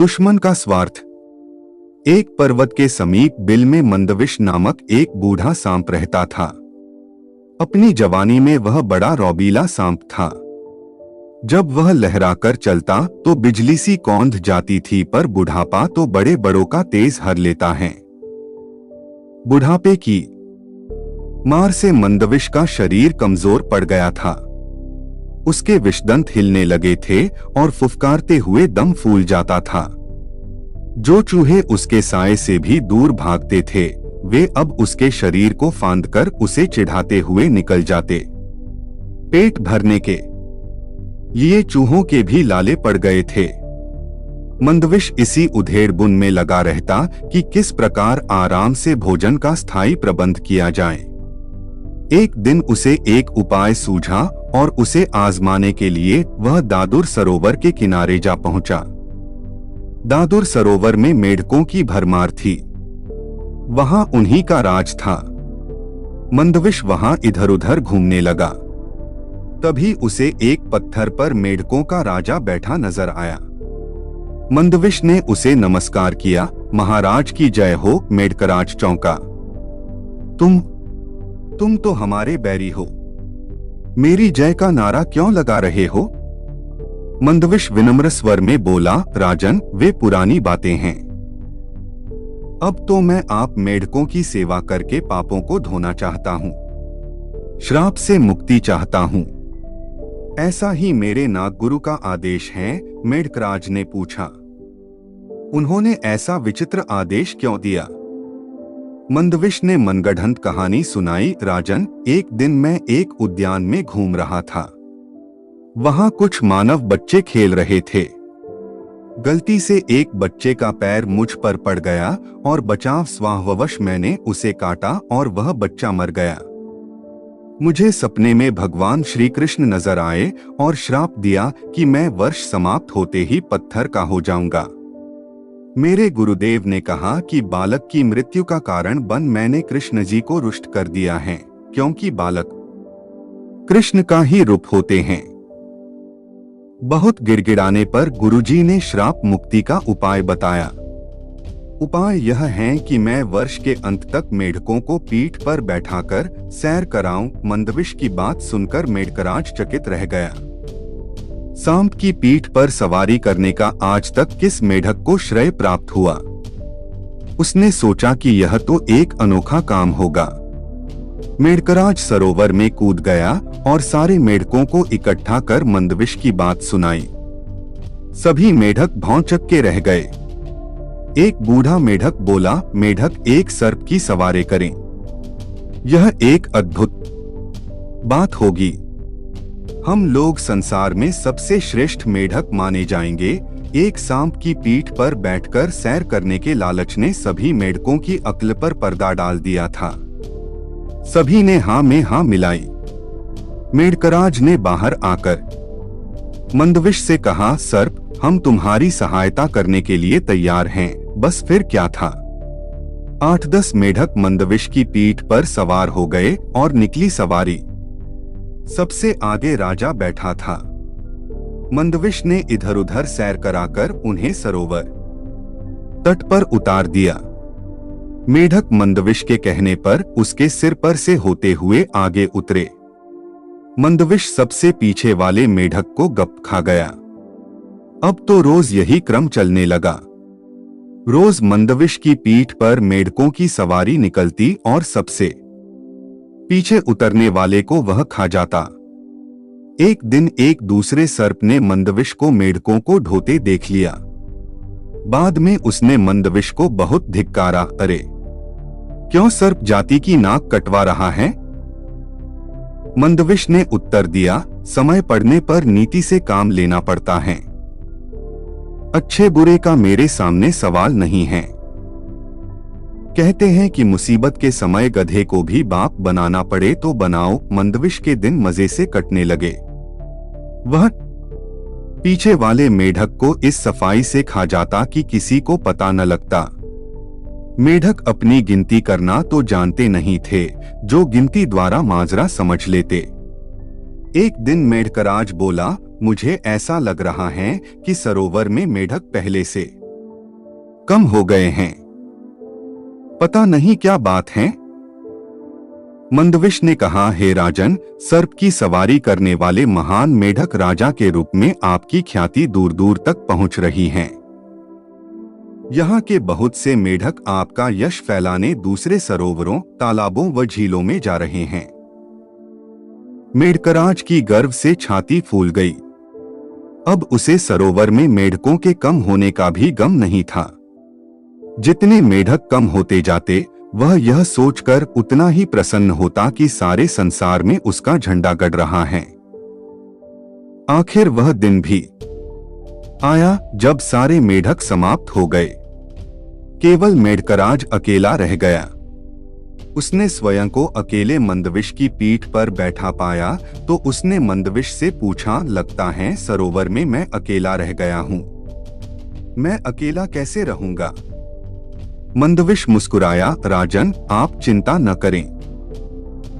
दुश्मन का स्वार्थ। एक पर्वत के समीप बिल में मंदविश नामक एक बूढ़ा सांप रहता था। अपनी जवानी में वह बड़ा रौबीला सांप था। जब वह लहराकर चलता तो बिजली सी कौंध जाती थी, पर बुढ़ापा तो बड़े बड़ों का तेज हर लेता है। बुढ़ापे की मार से मंदविश का शरीर कमजोर पड़ गया था। उसके विषदंत हिलने लगे थे और फुफकारते हुए दम फूल जाता था। जो चूहे उसके साए से भी दूर भागते थे, वे अब उसके शरीर को फांदकर उसे चिढ़ाते हुए निकल जाते। पेट भरने के लिए चूहों के भी लाले पड़ गए थे। मंदविश इसी उधेड़बुन में लगा रहता कि किस प्रकार आराम से भोजन का स्थायी प्रबंध किया जाए। एक दिन उसे एक उपाय सूझा और उसे आजमाने के लिए वह दादुर सरोवर के किनारे जा पहुंचा। दादुर सरोवर में मेढकों की भरमार थी। वहां उन्हीं का राज था। मंदविश वहां इधर उधर घूमने लगा। तभी उसे एक पत्थर पर मेढकों का राजा बैठा नजर आया। मंदविश ने उसे नमस्कार किया। महाराज की जय हो। मेढकराज चौंका। तुम तो हमारे बैरी हो, मेरी जय का नारा क्यों लगा रहे हो? मंदविश विनम्र स्वर में बोला, राजन, वे पुरानी बातें हैं। अब तो मैं आप मेढकों की सेवा करके पापों को धोना चाहता हूँ, श्राप से मुक्ति चाहता हूँ। ऐसा ही मेरे नागगुरु का आदेश है। मेढकराज ने पूछा, उन्होंने ऐसा विचित्र आदेश क्यों दिया? मंदविश ने मनगढ़ंत कहानी सुनाई। राजन, एक दिन मैं एक उद्यान में घूम रहा था। वहां कुछ मानव बच्चे खेल रहे थे। गलती से एक बच्चे का पैर मुझ पर पड़ गया और बचाव स्वावश मैंने उसे काटा और वह बच्चा मर गया। मुझे सपने में भगवान श्री कृष्ण नजर आए और श्राप दिया कि मैं वर्ष समाप्त होते ही पत्थर का हो जाऊंगा। मेरे गुरुदेव ने कहा कि बालक की मृत्यु का कारण बन मैंने कृष्ण जी को रुष्ट कर दिया है, क्योंकि बालक कृष्ण का ही रूप होते हैं। बहुत गिड़गिड़ाने पर गुरुजी ने श्राप मुक्ति का उपाय बताया। उपाय यह है कि मैं वर्ष के अंत तक मेढकों को पीठ पर बैठाकर सैर कराऊं। मंदविश की बात सुनकर मेढकराज चकित रह गया। सांप की पीठ पर सवारी करने का आज तक किस मेढक को श्रेय प्राप्त हुआ? उसने सोचा कि यह तो एक अनोखा काम होगा। मेढकराज सरोवर में कूद गया और सारे मेढकों को इकट्ठा कर मंदविश की बात सुनाई। सभी मेढक भौंचक के रह गए। एक बूढ़ा मेढक बोला, मेढक एक सर्प की सवारी करें, यह एक अद्भुत बात होगी। हम लोग संसार में सबसे श्रेष्ठ मेढक माने जाएंगे। एक सांप की पीठ पर बैठकर सैर करने के लालच ने सभी मेढकों की अक्ल पर पर्दा डाल दिया था। सभी ने हाँ में हाँ मिलाई। मेढकराज ने बाहर आकर मंदविश से कहा, सर्प, हम तुम्हारी सहायता करने के लिए तैयार हैं। बस फिर क्या था। 8-10 मेढक मंदविश की पीठ पर सवार हो गए और निकली सवारी। सबसे आगे राजा बैठा था। मंदविश ने इधर उधर सैर कराकर उन्हें सरोवर तट पर उतार दिया। मेढक मंदविश के कहने पर उसके सिर पर से होते हुए आगे उतरे। मंदविश सबसे पीछे वाले मेढक को गप खा गया। अब तो रोज यही क्रम चलने लगा। रोज मंदविश की पीठ पर मेढकों की सवारी निकलती और सबसे पीछे उतरने वाले को वह खा जाता। एक दिन एक दूसरे सर्प ने मंदविश को मेढकों को ढोते देख लिया। बाद में उसने मंदविश को बहुत धिक्कारा। अरे, क्यों सर्प जाति की नाक कटवा रहा है? मंदविश ने उत्तर दिया, समय पड़ने पर नीति से काम लेना पड़ता है। अच्छे बुरे का मेरे सामने सवाल नहीं है। कहते हैं कि मुसीबत के समय गधे को भी बाप बनाना पड़े तो बनाओ। मंदविश के दिन मजे से कटने लगे। वह पीछे वाले मेढक को इस सफाई से खा जाता कि किसी को पता न लगता। मेढक अपनी गिनती करना तो जानते नहीं थे, जो गिनती द्वारा माजरा समझ लेते। एक दिन मेढकराज बोला, मुझे ऐसा लग रहा है कि सरोवर में मेढक पहले से कम हो गए हैं। पता नहीं क्या बात है। मंदविश ने कहा, हे राजन, सर्प की सवारी करने वाले महान मेढक राजा के रूप में आपकी ख्याति दूर दूर तक पहुंच रही है। यहाँ के बहुत से मेढक आपका यश फैलाने दूसरे सरोवरों, तालाबों व झीलों में जा रहे हैं। मेढकराज की गर्व से छाती फूल गई। अब उसे सरोवर में मेढकों के कम होने का भी गम नहीं था। जितने मेढक कम होते जाते, वह यह सोचकर उतना ही प्रसन्न होता कि सारे संसार में उसका झंडा गड़ रहा है। आखिर वह दिन भी आया जब सारे मेढक समाप्त हो गए। केवल मेढकराज अकेला रह गया। उसने स्वयं को अकेले मंदविश की पीठ पर बैठा पाया तो उसने मंदविश से पूछा, लगता है सरोवर में मैं अकेला रह गया हूँ। मैं अकेला कैसे रहूंगा? मंदविश मुस्कुराया, राजन, आप चिंता न करें,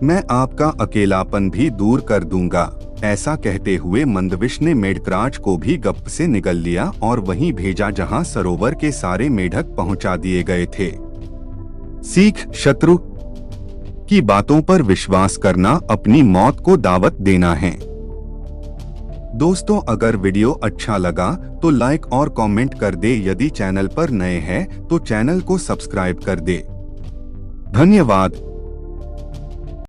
मैं आपका अकेलापन भी दूर कर दूंगा। ऐसा कहते हुए मंदविश ने मेढकराज को भी गप से निगल लिया और वहीं भेजा जहां सरोवर के सारे मेढक पहुंचा दिए गए थे। सीख, शत्रु की बातों पर विश्वास करना अपनी मौत को दावत देना है। दोस्तों, अगर वीडियो अच्छा लगा तो लाइक और कमेंट कर दे। यदि चैनल पर नए हैं तो चैनल को सब्सक्राइब कर दे। धन्यवाद।